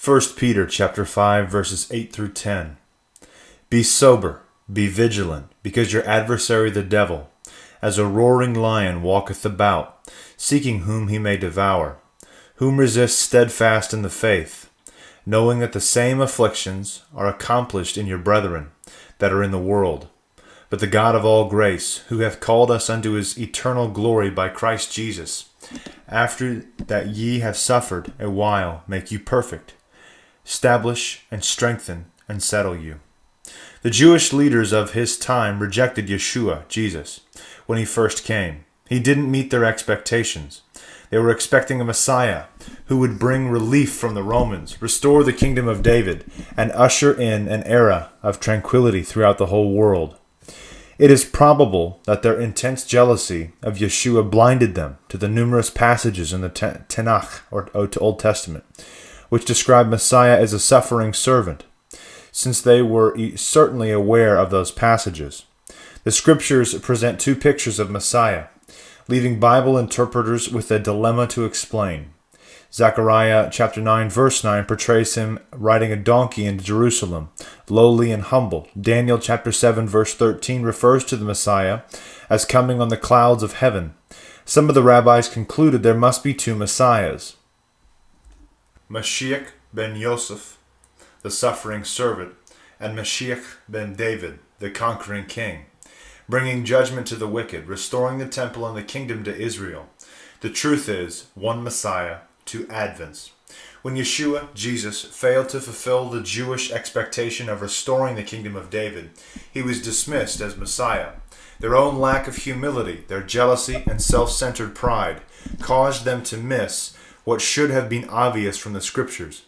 1 Peter chapter 5 verses 8 through 10. Be sober, be vigilant, because your adversary the devil, as a roaring lion, walketh about, seeking whom he may devour, whom resist steadfast in the faith, knowing that the same afflictions are accomplished in your brethren that are in the world. But the God of all grace, who hath called us unto his eternal glory by Christ Jesus, after that ye have suffered a while, make you perfect, establish and strengthen and settle you. The Jewish leaders of his time rejected Yeshua, Jesus, when he first came. He didn't meet their expectations. They were expecting a Messiah who would bring relief from the Romans, restore the kingdom of David, and usher in an era of tranquility throughout the whole world. It is probable that their intense jealousy of Yeshua blinded them to the numerous passages in the Tanakh, or Old Testament, which describe Messiah as a suffering servant, since they were certainly aware of those passages. The scriptures present two pictures of Messiah, leaving Bible interpreters with a dilemma to explain. Zechariah chapter 9 verse 9 portrays him riding a donkey into Jerusalem, lowly and humble. Daniel chapter 7 verse 13 refers to the Messiah as coming on the clouds of heaven. Some of the rabbis concluded there must be two Messiahs. Mashiach ben Yosef, the suffering servant, and Mashiach ben David, the conquering king, bringing judgment to the wicked, restoring the temple and the kingdom to Israel. The truth is, one Messiah, two Advents. When Yeshua, Jesus, failed to fulfill the Jewish expectation of restoring the kingdom of David, he was dismissed as Messiah. Their own lack of humility, their jealousy, and self-centered pride caused them to miss what should have been obvious from the scriptures,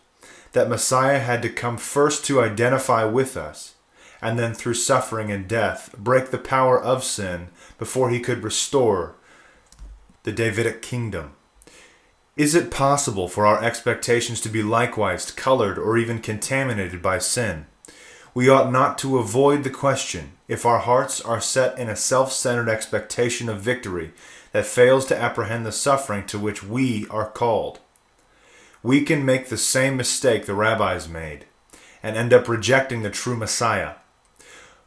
that Messiah had to come first to identify with us, and then through suffering and death, break the power of sin before he could restore the Davidic kingdom. Is it possible for our expectations to be likewise colored or even contaminated by sin? We ought not to avoid the question if our hearts are set in a self-centered expectation of victory that fails to apprehend the suffering to which we are called. We can make the same mistake the rabbis made and end up rejecting the true Messiah.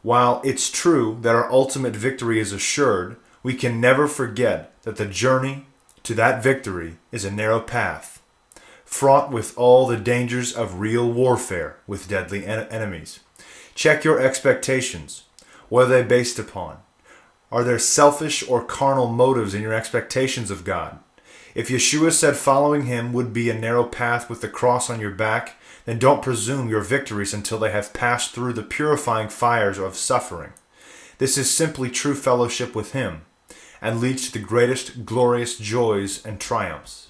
While it's true that our ultimate victory is assured, we can never forget that the journey to that victory is a narrow path, fraught with all the dangers of real warfare with deadly enemies. Check your expectations. What are they based upon? Are there selfish or carnal motives in your expectations of God? If Yeshua said following him would be a narrow path with the cross on your back, then don't presume your victories until they have passed through the purifying fires of suffering. This is simply true fellowship with him, and leads to the greatest glorious joys and triumphs.